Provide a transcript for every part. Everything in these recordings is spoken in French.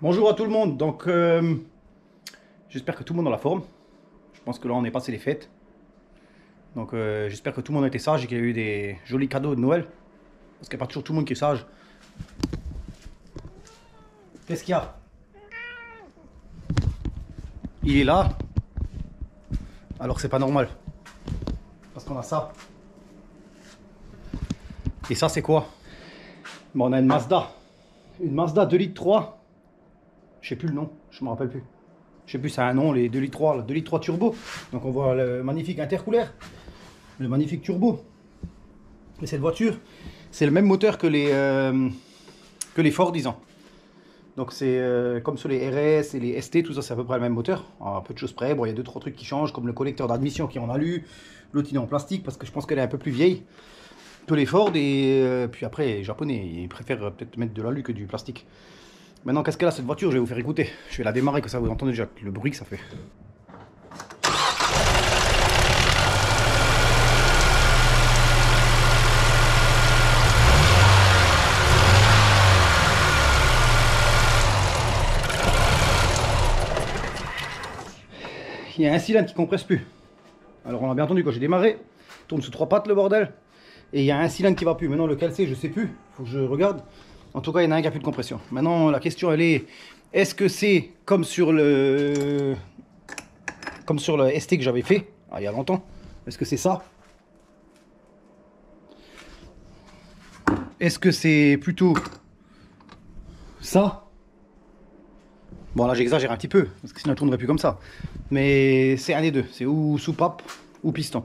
Bonjour à tout le monde, donc j'espère que tout le monde a la forme. Je pense que là on est passé les fêtes. Donc j'espère que tout le monde a été sage et qu'il y a eu des jolis cadeaux de Noël. Parce qu'il n'y a pas toujours tout le monde qui est sage. Qu'est-ce qu'il y a? Il est là. Alors que c'est pas normal. Parce qu'on a ça. Et ça c'est quoi? Bon, on a une Mazda. Une Mazda 2 litres 3. Je sais plus le nom, je me rappelle plus. Je sais plus, c'est un nom, les 2 litres 3, le 2 litres 3 turbo. Donc on voit le magnifique intercooleur, le magnifique turbo. Et cette voiture, c'est le même moteur que les Ford, disons. Donc c'est comme sur les RS et les ST, tout ça c'est à peu près le même moteur. Alors, un peu de choses près, bon il y a 2-3 trucs qui changent, comme le collecteur d'admission qui est en alu, l'autre il est en plastique parce que je pense qu'elle est un peu plus vieille que les Ford. Et puis après les japonais, ils préfèrent peut-être mettre de l'alu que du plastique. Maintenant, qu'est-ce qu'elle a cette voiture? Je vais vous faire écouter. Je vais la démarrer, que ça vous entendez déjà le bruit que ça fait. Il y a un cylindre qui compresse plus. Alors on l'a bien entendu quand j'ai démarré. Il tourne sous 3 pattes le bordel. Et il y a un cylindre qui va plus. Maintenant lequel c'est, je sais plus. Faut que je regarde. En tout cas, il y en a un qui a plus de compression. Maintenant, la question, elle est, est-ce que c'est comme sur le ST que j'avais fait, il y a longtemps? Est-ce que c'est ça? Est-ce que c'est plutôt ça? Bon, là, j'exagère un petit peu, parce que sinon, elle tournerait plus comme ça. Mais c'est un des deux. C'est ou soupape ou piston.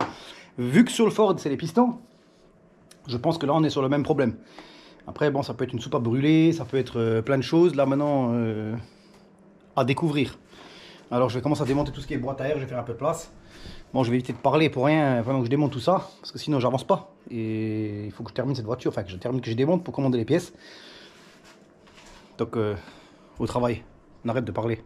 Vu que sur le Ford, c'est les pistons, je pense que là, on est sur le même problème. Après, bon, ça peut être une soupape brûlée, ça peut être plein de choses. Là, maintenant, à découvrir. Alors, je vais commencer à démonter tout ce qui est boîte à air. Je vais faire un peu de place. Bon, je vais éviter de parler pour rien pendant que je démonte tout ça. Parce que sinon, j'avance pas. Et il faut que je termine cette voiture. Enfin, que je termine, que je démonte pour commander les pièces. Donc, au travail. On arrête de parler.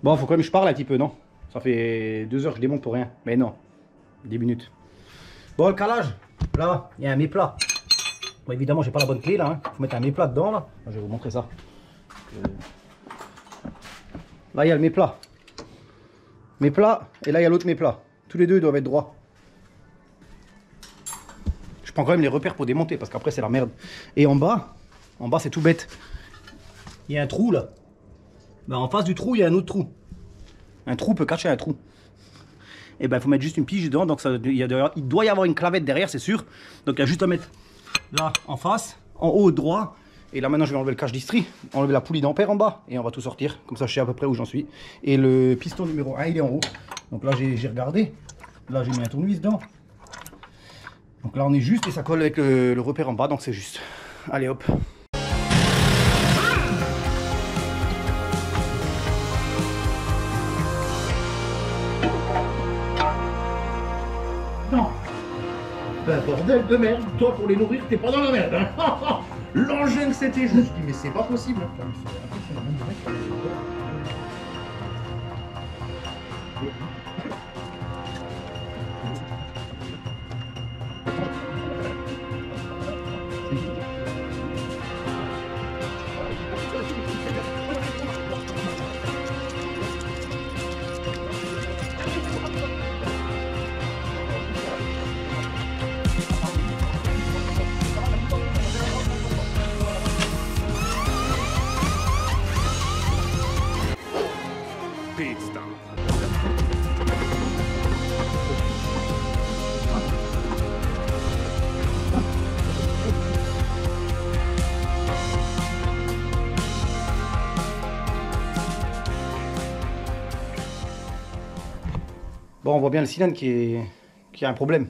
Bon, faut quand même que je parle un petit peu, non? Ça fait 2 heures que je démonte pour rien. Mais non, 10 minutes. Bon, le calage, là, il y a un méplat. Bon, évidemment, j'ai pas la bonne clé là. Il faut mettre un méplat dedans là. Je vais vous montrer ça. Là, il y a le méplat. Méplat, et là, il y a l'autre méplat. Tous les deux doivent être droits. Je prends quand même les repères pour démonter parce qu'après, c'est la merde. Et en bas c'est tout bête. Il y a un trou là. Ben, en face du trou, il y a un autre trou. Un trou peut cacher un trou. Et ben, il faut mettre juste une pige dedans. Donc, il doit y avoir une clavette derrière, c'est sûr. Donc, il y a juste à mettre là en face, en haut droit. Et là, maintenant, je vais enlever le cache distri, enlever la poulie d'ampère en bas. Et on va tout sortir. Comme ça, je sais à peu près où j'en suis. Et le piston numéro 1, il est en haut. Donc là, j'ai regardé. Là, j'ai mis un tournevis dedans. Donc là, on est juste et ça colle avec le repère en bas. Donc, c'est juste. Allez, hop. Non. Ben, bordel de merde. Toi, pour les nourrir, t'es pas dans la merde. Hein. L'engin que c'était, je me suis dit, mais c'est pas possible. Pit stop. Bon, on voit bien le cylindre qui a un problème.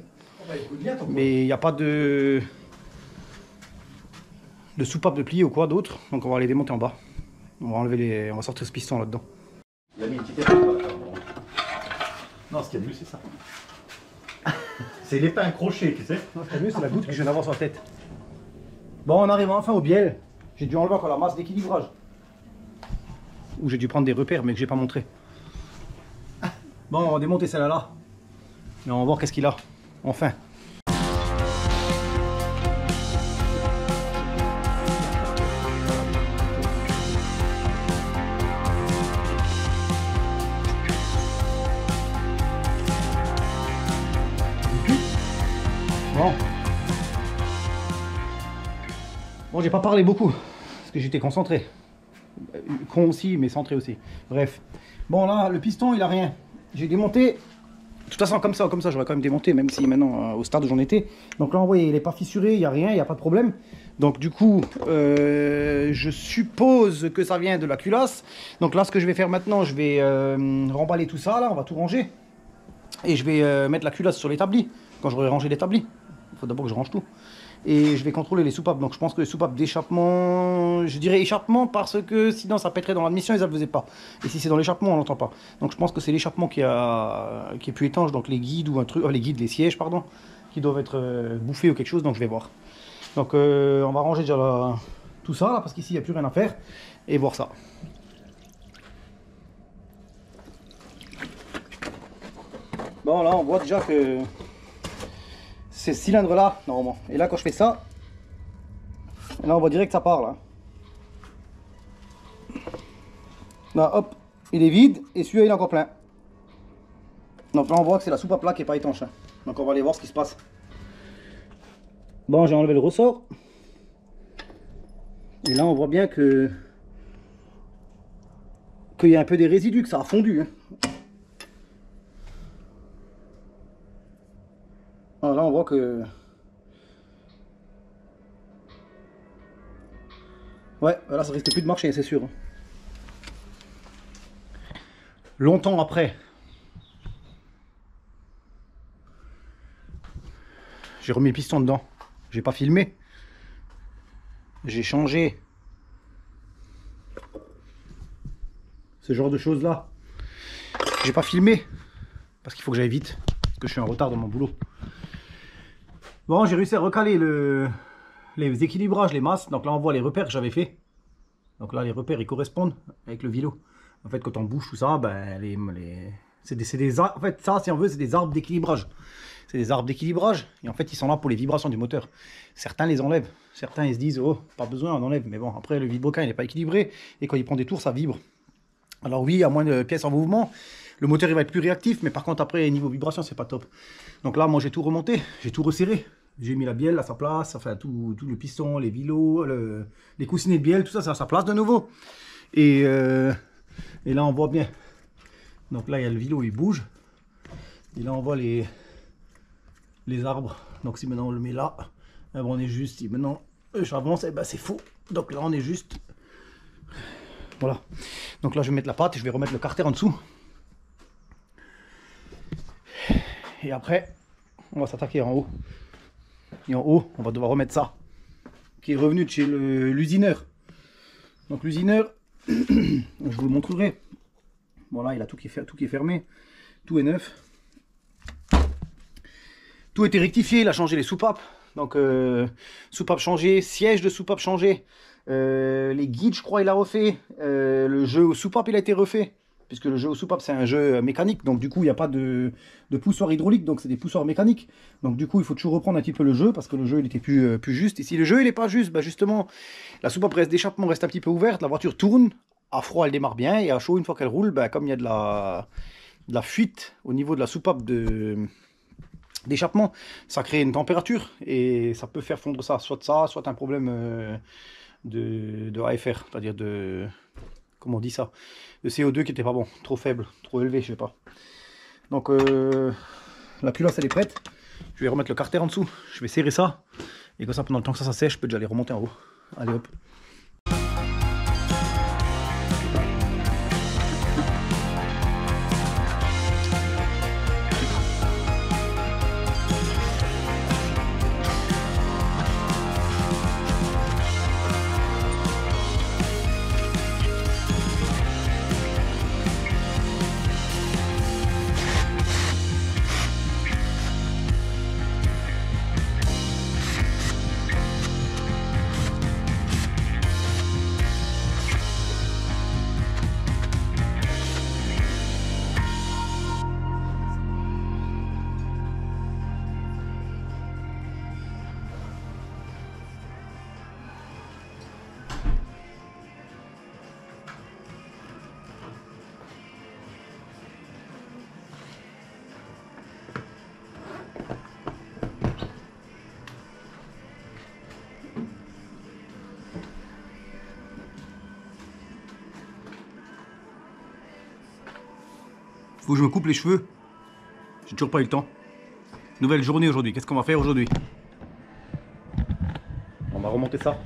Mais il n'y a pas de soupape de plier ou quoi d'autre. Donc on va les démonter en bas. On va enlever on va sortir ce piston là-dedans. Il a mis une petite épingle là. Non, ce qu'il y a de mieux, c'est ça. C'est l'épingle crochet, tu sais. Non, ce qui est mieux, c'est la goutte que je viens d'avoir sur la tête. Bon, on arrive enfin au biel. J'ai dû enlever encore la masse d'équilibrage. Ou j'ai dû prendre des repères, mais que j'ai pas montré. Bon, on va démonter celle-là. Là. Et on va voir qu'est-ce qu'il a. Enfin. Bon. Bon, j'ai pas parlé beaucoup. Parce que j'étais concentré. Con aussi, mais centré aussi. Bref. Bon, là, le piston, il a rien. J'ai démonté. De toute façon, comme ça, j'aurais quand même démonté, même si maintenant, au stade où j'en étais. Donc là, vous voyez, il n'est pas fissuré, il n'y a rien, il n'y a pas de problème. Donc du coup, je suppose que ça vient de la culasse. Donc là, ce que je vais faire maintenant, je vais remballer tout ça, là, on va tout ranger. Et je vais mettre la culasse sur l'établi, quand j'aurai rangé l'établi. Il faut d'abord que je range tout. Et je vais contrôler les soupapes. Donc je pense que les soupapes d'échappement, je dirais échappement parce que sinon ça pèterait dans l'admission et ça ne le faisait pas. Et si c'est dans l'échappement, on l'entend pas. Donc je pense que c'est l'échappement qui est plus étanche, donc les guides ou un truc, les sièges pardon, qui doivent être bouffés ou quelque chose. Donc je vais voir. Donc on va ranger déjà tout ça là parce qu'ici il n'y a plus rien à faire et voir ça. Bon là on voit déjà que c'est ce cylindre là normalement. Et là quand je fais ça, là on voit direct que ça part là. Là hop, il est vide et celui-là il est encore plein. Donc là on voit que c'est la soupape là qui n'est pas étanche. Hein. Donc on va aller voir ce qui se passe. Bon, j'ai enlevé le ressort. Et là on voit bien que qu'il y a un peu des résidus, que ça a fondu. Hein. Alors là on voit que ouais, là ça risque plus de marcher, c'est sûr. Longtemps après, j'ai remis le piston dedans. J'ai pas filmé. J'ai changé ce genre de choses là. J'ai pas filmé parce qu'il faut que j'aille vite, parce que je suis en retard dans mon boulot. Bon, j'ai réussi à recaler les équilibrages, les masses. Donc là, on voit les repères que j'avais fait. Donc là, les repères, ils correspondent avec le vilo. En fait, quand on bouge tout ça, ben, en fait, ça, si on veut, c'est des arbres d'équilibrage. c'est des arbres d'équilibrage. Et en fait, ils sont là pour les vibrations du moteur. Certains les enlèvent. Certains, ils se disent, oh, pas besoin, on enlève. Mais bon, après, le vilebrequin, il n'est pas équilibré. Et quand il prend des tours, ça vibre. Alors oui, à moins de pièces en mouvement, le moteur, il va être plus réactif. Mais par contre, après, niveau vibration, c'est pas top. Donc là, moi, j'ai tout remonté. J'ai tout resserré. J'ai mis la bielle à sa place. Enfin, tout le piston, les vilos, les coussinets de bielle, tout ça, c'est à sa place de nouveau. Et là, on voit bien. Donc là, il y a le vilo, il bouge. Et là, on voit les arbres. Donc si maintenant on le met là, eh ben, on est juste. Si maintenant j'avance, eh ben, c'est faux. Donc là, on est juste. Voilà. Donc là, je vais mettre la pâte et je vais remettre le carter en dessous. Et après, on va s'attaquer en haut. Et en haut, on va devoir remettre ça, qui est revenu de chez l'usineur. Donc l'usineur, je vous le montrerai. Voilà, il a tout qui est fermé. Tout est neuf. Tout a été rectifié, il a changé les soupapes. Donc soupapes changées, siège de soupape changé. Les guides, je crois, il a refait. Le jeu aux soupapes, il a été refait. Puisque le jeu aux soupapes, c'est un jeu mécanique. Donc du coup, il n'y a pas de poussoir hydraulique. Donc c'est des poussoirs mécaniques. Donc du coup, il faut toujours reprendre un petit peu le jeu. Parce que le jeu, il était plus juste. Et si le jeu, il n'est pas juste, bah, justement, la soupape d'échappement reste un petit peu ouverte. La voiture tourne. À froid, elle démarre bien. Et à chaud, une fois qu'elle roule, bah, comme il y a de la fuite au niveau de la soupape d'échappement, ça crée une température et ça peut faire fondre ça, soit un problème de AFR, c'est-à-dire de, comment on dit ça, de CO2 qui était pas bon, trop faible, trop élevé, je sais pas. Donc la culasse elle est prête, je vais remettre le carter en dessous, je vais serrer ça et comme ça pendant le temps que ça sèche, je peux déjà les remonter en haut. Allez hop. Faut que je me coupe les cheveux. J'ai toujours pas eu le temps. Nouvelle journée aujourd'hui. Qu'est-ce qu'on va faire aujourd'hui? On va remonter ça.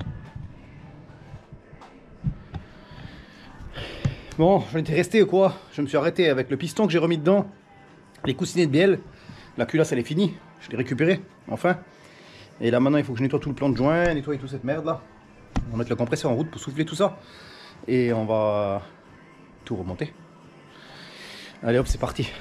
Bon, j'en étais resté ou quoi? Je me suis arrêté avec le piston que j'ai remis dedans. Les coussinets de bielle. La culasse elle est finie. Je l'ai récupérée. Enfin. Et là maintenant il faut que je nettoie tout le plan de joint. Nettoyer toute cette merde là. On va mettre le compresseur en route pour souffler tout ça. Et on va tout remonter. Allez hop, c'est parti.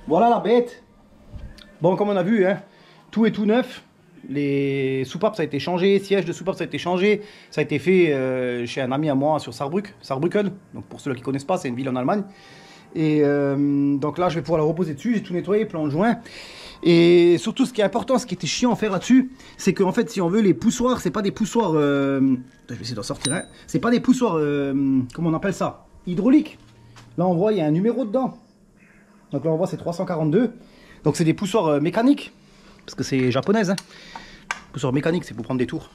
Voilà la bête. Bon, comme on a vu, hein, tout est tout neuf. Les soupapes ça a été changé, siège de soupape ça a été changé. Ça a été fait chez un ami à moi sur Saarbrücken. Donc pour ceux qui ne connaissent pas, c'est une ville en Allemagne. Et donc là je vais pouvoir la reposer dessus. J'ai tout nettoyé, plan de joint. Et surtout ce qui est important, ce qui était chiant à faire là-dessus, c'est qu'en fait si on veut les poussoirs, c'est pas des poussoirs... je vais essayer d'en sortir un. C'est pas des poussoirs, comment on appelle ça, hydrauliques. Là on voit il y a un numéro dedans. Donc là on voit c'est 342. Donc c'est des poussoirs mécaniques. Parce que c'est japonaise. Hein. Poussoir mécanique, c'est pour prendre des tours.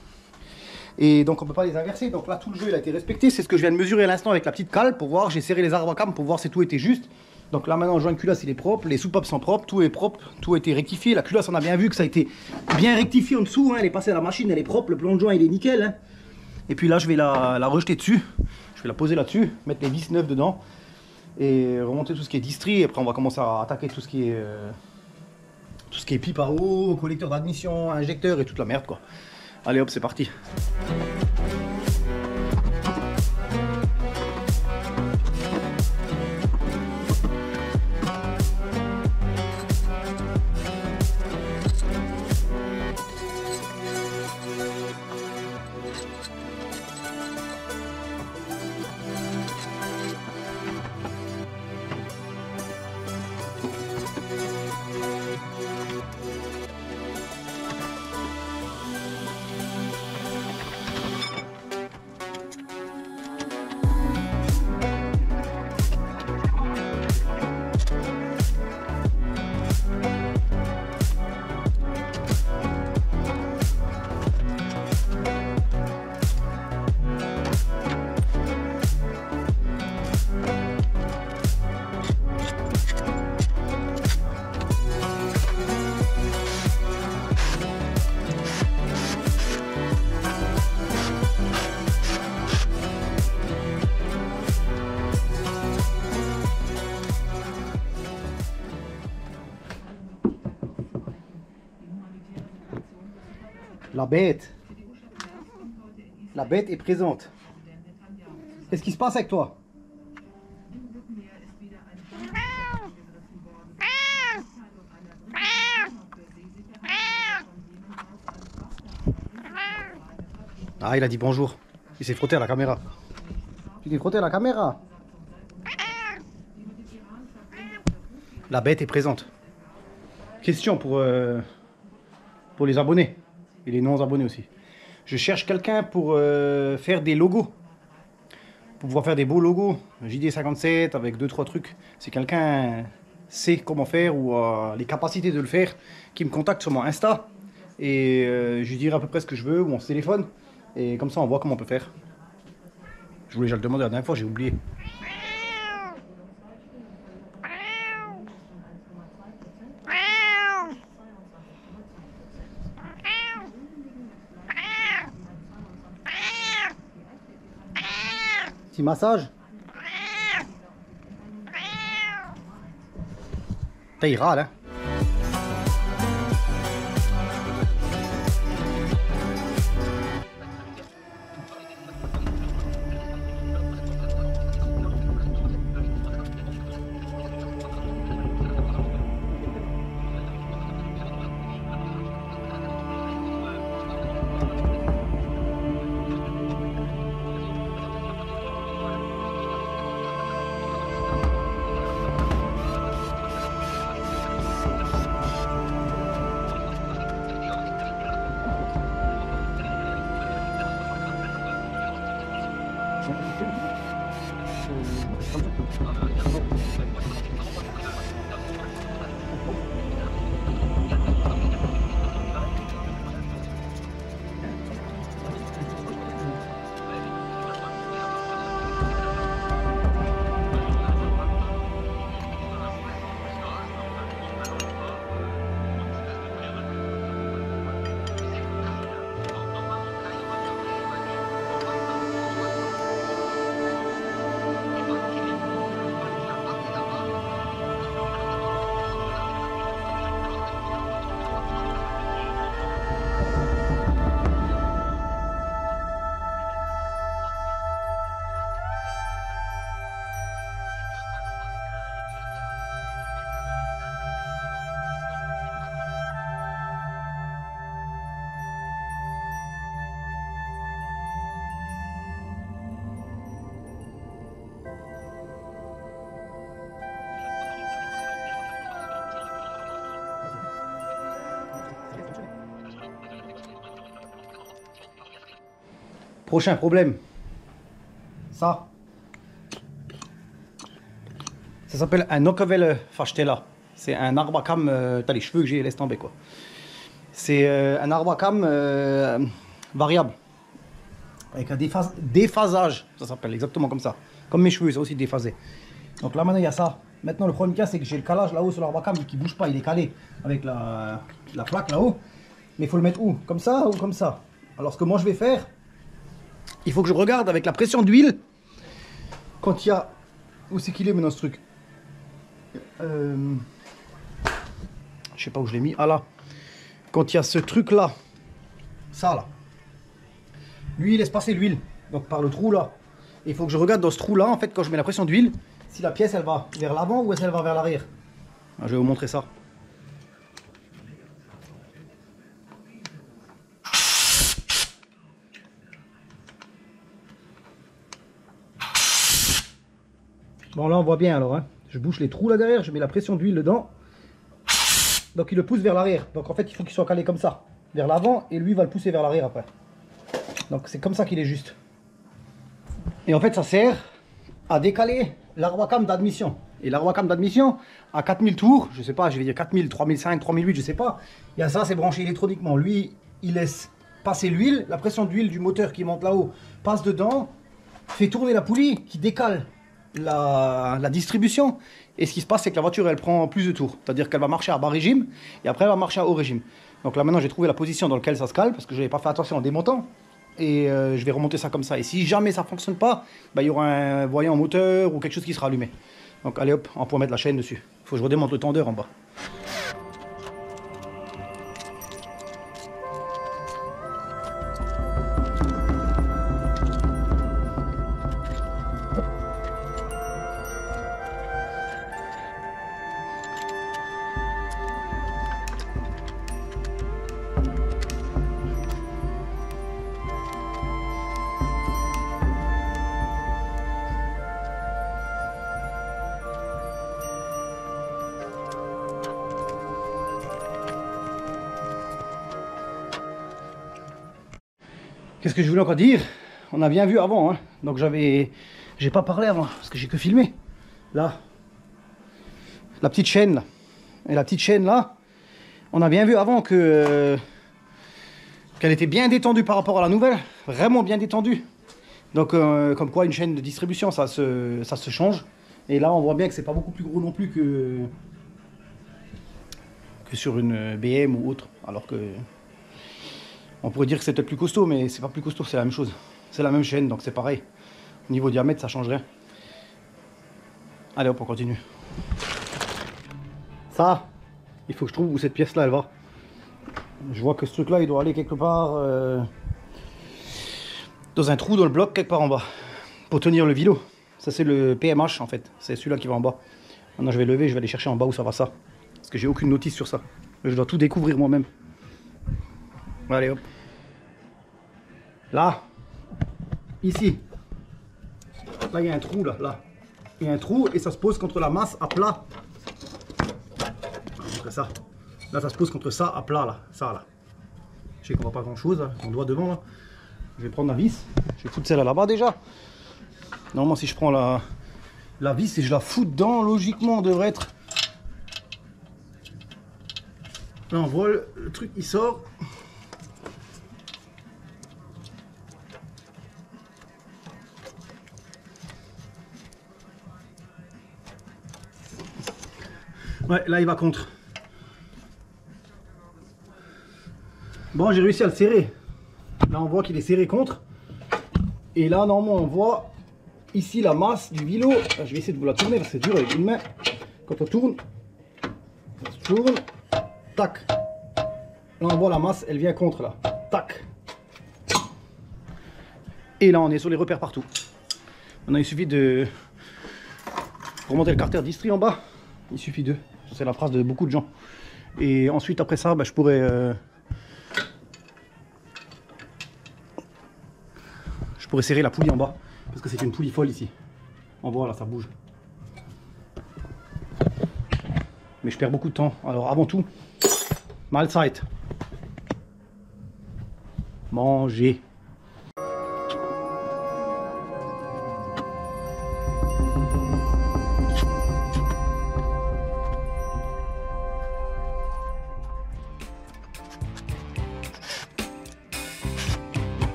Et donc on peut pas les inverser. Donc là tout le jeu il a été respecté. C'est ce que je viens de mesurer à l'instant avec la petite cale pour voir. J'ai serré les arbres à cam pour voir si tout était juste. Donc là maintenant le joint de culasse il est propre, les soupapes sont propres, tout est propre, tout a été rectifié. La culasse on a bien vu que ça a été bien rectifié en dessous, hein. Elle est passée à la machine, elle est propre, le plan de joint il est nickel. Hein. Et puis là je vais la rejeter dessus, je vais la poser là-dessus, mettre les vis neuves dedans et remonter tout ce qui est distri. Et après on va commencer à attaquer tout ce qui est pipe à eau, collecteur d'admission, injecteur et toute la merde quoi. Allez hop c'est parti. La bête est présente. Qu'est-ce qui se passe avec toi? Ah, il a dit bonjour. Il s'est frotté à la caméra. Tu t'es frotté à la caméra. La bête est présente. Question pour les abonnés et les non-abonnés aussi. Je cherche quelqu'un pour faire des logos. Pour pouvoir faire des beaux logos. JD57 avec 2-3 trucs. Si quelqu'un sait comment faire ou a les capacités de le faire, qui me contacte sur mon Insta. Et je lui dirai à peu près ce que je veux ou on se téléphone. Et comme ça on voit comment on peut faire. Je voulais déjà le demander la dernière fois, j'ai oublié. Petit massage. Il râle, hein. Prochain problème. Ça s'appelle un Nockevel Fachtella. C'est un arbre à cam. T'as les cheveux que j'ai, laisse tomber quoi. C'est un arbre à cam variable. avec un déphasage, ça s'appelle exactement comme ça. Comme mes cheveux, c'est aussi déphasé. Donc là maintenant il y a ça. Maintenant le problème qu'il y a, c'est que j'ai le calage là-haut sur l'arbacam qui bouge pas, il est calé avec la plaque là-haut. Mais il faut le mettre où? Comme ça ou comme ça? Alors ce que moi je vais faire, il faut que je regarde avec la pression d'huile quand il y a... Où c'est qu'il est maintenant ce truc? Je sais pas où je l'ai mis. Ah là. Quand il y a ce truc là, ça là, lui il laisse passer l'huile, donc par le trou là. Il faut que je regarde dans ce trou là, en fait, quand je mets la pression d'huile, si la pièce elle va vers l'avant ou si elle va vers l'arrière. Je vais vous montrer ça. Bon là on voit bien alors, hein. Je bouche les trous là derrière, je mets la pression d'huile dedans. Donc il le pousse vers l'arrière. Donc en fait il faut qu'il soit calé comme ça, vers l'avant, et lui va le pousser vers l'arrière après. Donc c'est comme ça qu'il est juste. Et en fait ça sert à décaler l'arbacam d'admission. Et l'arbacam d'admission à 4000 tours, je sais pas, je vais dire 4000, 3005, 3008, je sais pas. Il y a ça, c'est branché électroniquement. Lui il laisse passer l'huile, la pression d'huile du moteur qui monte là-haut passe dedans, fait tourner la poulie qui décale la distribution. Et ce qui se passe, c'est que la voiture elle prend plus de tours, c'est à dire qu'elle va marcher à bas régime et après elle va marcher à haut régime. Donc là maintenant j'ai trouvé la position dans laquelle ça se cale parce que je n'avais pas fait attention en démontant, et je vais remonter ça comme ça. Et si jamais ça fonctionne pas, bah, il y aura un voyant moteur ou quelque chose qui sera allumé. Donc allez hop, on peut mettre la chaîne dessus. Il faut que je redémonte le tendeur en bas. Qu'est-ce que je voulais encore dire? On a bien vu avant, hein. Donc j'ai pas parlé avant, parce que j'ai que filmé. Là, la petite chaîne là, et la petite chaîne là, on a bien vu avant que qu'elle était bien détendue par rapport à la nouvelle, vraiment bien détendue. Donc comme quoi une chaîne de distribution, ça se change. Et là, on voit bien que c'est pas beaucoup plus gros non plus que sur une BM ou autre, alors que on pourrait dire que c'est peut-être plus costaud, mais c'est pas plus costaud, c'est la même chose. C'est la même chaîne, donc c'est pareil. Au niveau diamètre, ça change rien. Allez hop, on continue. Ça, il faut que je trouve où cette pièce-là, elle va. Je vois que ce truc-là, il doit aller quelque part dans un trou dans le bloc, quelque part en bas, pour tenir le vilo. Ça, c'est le PMH, en fait. C'est celui-là qui va en bas. Maintenant, je vais lever, je vais aller chercher en bas où ça va ça. Parce que j'ai aucune notice sur ça. Je dois tout découvrir moi-même. Allez hop. Là, ici, là il y a un trou là, il y a un trou et ça se pose contre la masse à plat. Contre ça. Là ça se pose contre ça à plat là, ça là. Je sais qu'on voit pas grand chose, hein. On doit devant là. Je vais prendre la vis, je vais foutre celle là-bas déjà. Normalement si je prends la vis et je la fous dedans, logiquement on devrait être. Là on voit le truc il sort. Ouais, là il va contre. Bon, j'ai réussi à le serrer. Là on voit qu'il est serré contre. Et là normalement on voit ici la masse du vilo. Je vais essayer de vous la tourner parce que c'est dur avec une main. Quand on tourne, on se tourne, tac. Là on voit la masse, elle vient contre là. Tac. Et là on est sur les repères partout. Maintenant il suffit de remonter le carter distri en bas. Il suffit de. C'est la phrase de beaucoup de gens. Et ensuite, après ça, bah, je pourrais serrer la poulie en bas. Parce que c'est une poulie folle ici. En bas, là, ça bouge. Mais je perds beaucoup de temps. Alors, avant tout, Mahlzeit. Manger.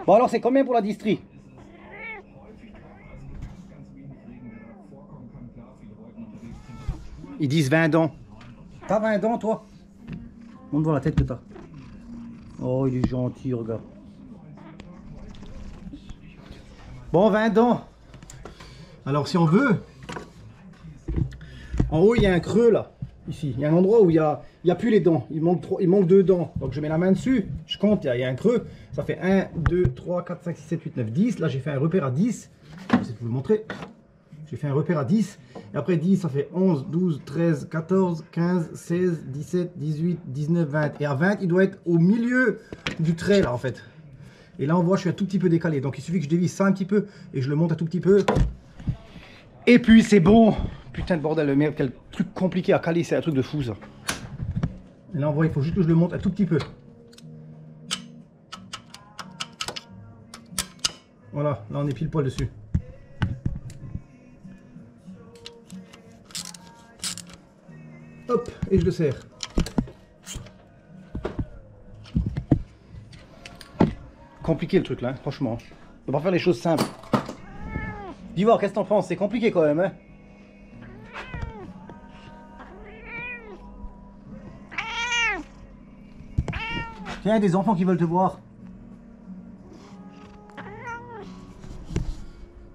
Bon alors c'est combien pour la distrie? Ils disent 20 dents. T'as 20 dents toi? Montre voir la tête que t'as. Oh il est gentil, regarde. Bon 20 dents. Alors si on veut, en haut il y a un creux là. Ici, il y a un endroit où il y a plus les dents. Il manque 2 dents. Donc je mets la main dessus, je compte, il y a un creux. Ça fait 1, 2, 3, 4, 5, 6, 7, 8, 9, 10. Là j'ai fait un repère à 10. Je vais essayer de vous le montrer. J'ai fait un repère à 10. Et après 10, ça fait 11, 12, 13, 14, 15, 16, 17, 18, 19, 20. Et à 20, il doit être au milieu du trait là en fait. Et là on voit, je suis un tout petit peu décalé. Donc il suffit que je dévisse ça un petit peu et je le monte un tout petit peu. Et puis c'est bon. Putain de bordel de merde, quel truc compliqué à caler, c'est un truc de fou ça. Et là on voit, il faut juste que je le monte un tout petit peu. Voilà, là on est pile poil dessus. Hop, et je le serre. Compliqué le truc là, hein, franchement. On va pas faire les choses simples. D'Ivoire, qu'est-ce que t'en penses? C'est compliqué quand même, hein? Tiens, il y a des enfants qui veulent te voir.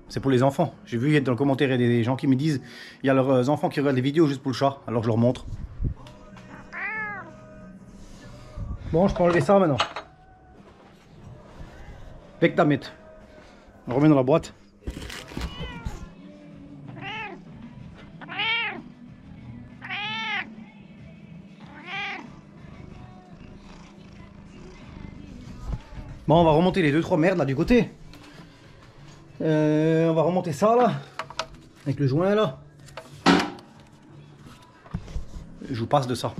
C'est pour les enfants. J'ai vu dans le commentaire, il y a des gens qui me disent il y a leurs enfants qui regardent les vidéos juste pour le chat. Alors je leur montre. Bon, je peux enlever ça maintenant. Avec ta mette. On remet dans la boîte. Bon, on va remonter les 2-3 merdes là du côté. On va remonter ça là. Avec le joint là. Je vous passe de ça.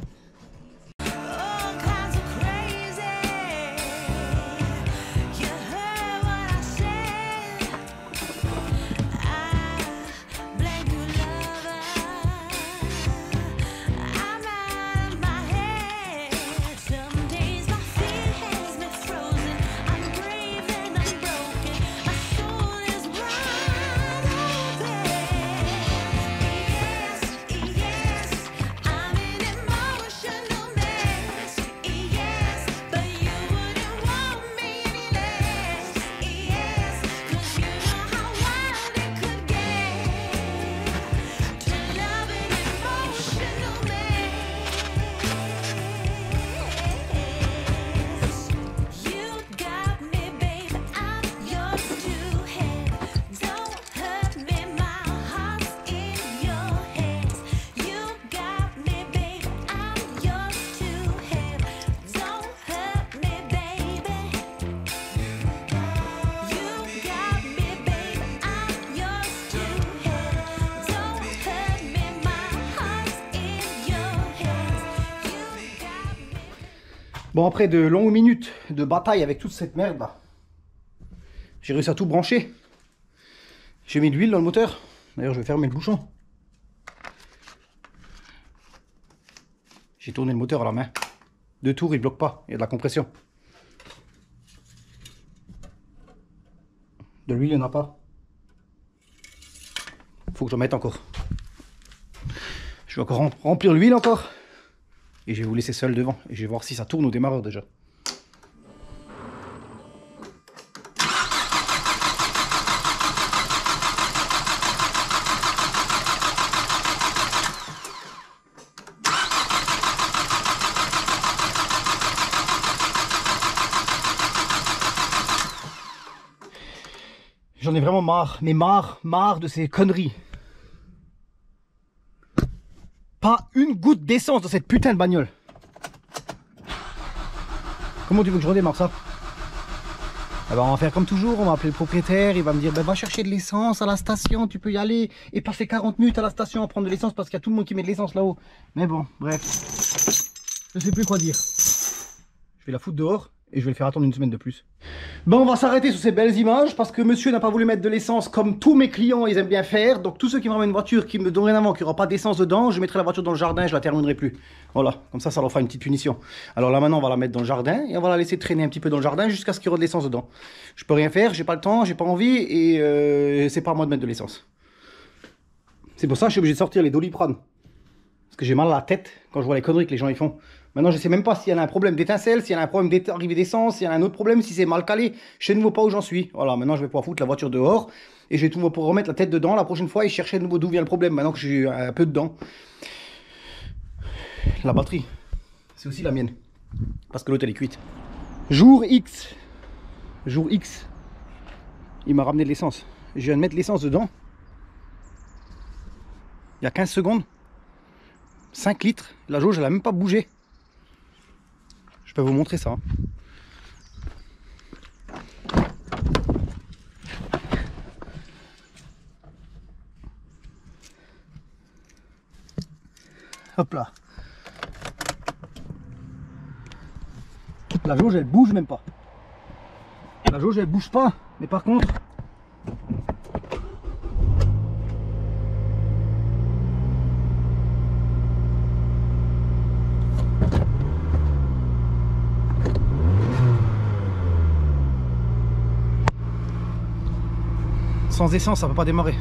Bon, après de longues minutes de bataille avec toute cette merde là, j'ai réussi à tout brancher. J'ai mis de l'huile dans le moteur. D'ailleurs, je vais fermer le bouchon. J'ai tourné le moteur à la main. 2 tours, il bloque pas. Il y a de la compression. De l'huile, il n'y en a pas. Faut que j'en mette encore. Je vais encore remplir l'huile encore. Et je vais vous laisser seul devant. Et je vais voir si ça tourne au démarreur déjà. J'en ai vraiment marre, mais marre de ces conneries. Pas une goutte d'essence dans cette putain de bagnole. Comment tu veux que je redémarre ça? Eh ben, on va faire comme toujours, on va appeler le propriétaire, il va me dire ben, va chercher de l'essence à la station, tu peux y aller et passer 40 minutes à la station à prendre de l'essence parce qu'il y a tout le monde qui met de l'essence là-haut. Mais bon, bref, je sais plus quoi dire. Je vais la foutre dehors Et je vais le faire attendre une semaine de plus. Bon, on va s'arrêter sur ces belles images parce que monsieur n'a pas voulu mettre de l'essence comme tous mes clients ils aiment bien faire. Donc tous ceux qui me ramènent une voiture qui me dorénavant qu'il n'y aura pas d'essence dedans, je mettrai la voiture dans le jardin et je la terminerai plus. Voilà, comme ça leur fera une petite punition. Alors là maintenant on va la mettre dans le jardin et on va la laisser traîner un petit peu dans le jardin jusqu'à ce qu'il y ait de l'essence dedans. Je peux rien faire, j'ai pas le temps, j'ai pas envie et c'est pas à moi de mettre de l'essence. C'est pour ça que je suis obligé de sortir les Doliprane. Parce que j'ai mal à la tête quand je vois les conneries que les gens y font. Maintenant, je ne sais même pas s'il y a un problème d'étincelle, s'il y a un problème d'arrivée d'essence, s'il y a un autre problème, si c'est mal calé. Je sais de nouveau pas où j'en suis. Voilà, maintenant je vais pouvoir foutre la voiture dehors et je vais tout pour remettre la tête dedans la prochaine fois et chercher de nouveau d'où vient le problème maintenant que j'ai un peu dedans. La batterie, c'est aussi la mienne. Parce que l'autre elle est cuite. Jour X. Jour X. Il m'a ramené de l'essence. Je viens de mettre l'essence dedans. Il y a 15 secondes. 5 litres. La jauge elle a même pas bougé. Je peux vous montrer ça. Hop là. La jauge elle bouge même pas. La jauge elle bouge pas. Mais par contre... sans essence, ça ne peut pas démarrer.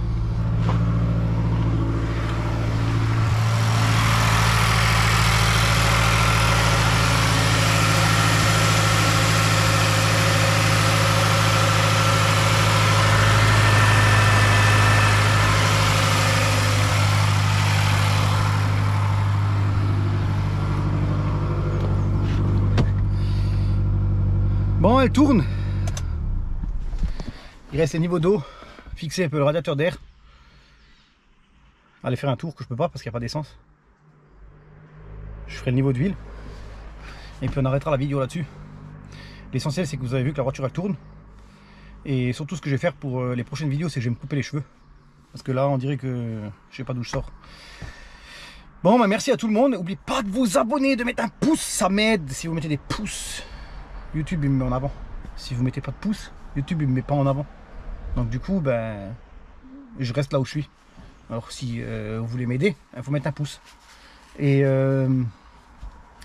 Bon, elle tourne. Il reste les niveaux d'eau. Fixer un peu le radiateur d'air. Aller faire un tour que je peux pas parce qu'il n'y a pas d'essence. Je ferai le niveau d'huile. Et puis on arrêtera la vidéo là-dessus. L'essentiel c'est que vous avez vu que la voiture elle tourne. Et surtout ce que je vais faire pour les prochaines vidéos c'est que je vais me couper les cheveux. Parce que là on dirait que je sais pas d'où je sors. Bon bah merci à tout le monde. N'oubliez pas de vous abonner, de mettre un pouce, ça m'aide. Si vous mettez des pouces, YouTube il me met en avant. Si vous mettez pas de pouces, YouTube il me met pas en avant. Donc du coup, ben, je reste là où je suis. Alors si vous voulez m'aider, il faut mettre un pouce. Et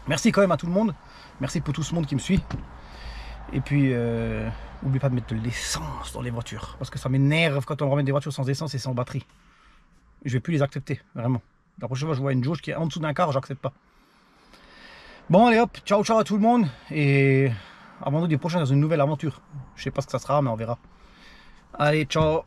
merci quand même à tout le monde. Merci pour tout ce monde qui me suit. Et puis, n'oubliez pas de mettre de l'essence dans les voitures. Parce que ça m'énerve quand on me ramène des voitures sans essence et sans batterie. Je vais plus les accepter, vraiment. La prochaine fois je vois une jauge qui est en dessous d'un quart, j'accepte pas. Bon allez hop, ciao ciao à tout le monde. Et à vendredi prochain dans une nouvelle aventure. Je sais pas ce que ça sera, mais on verra. Allez, ciao!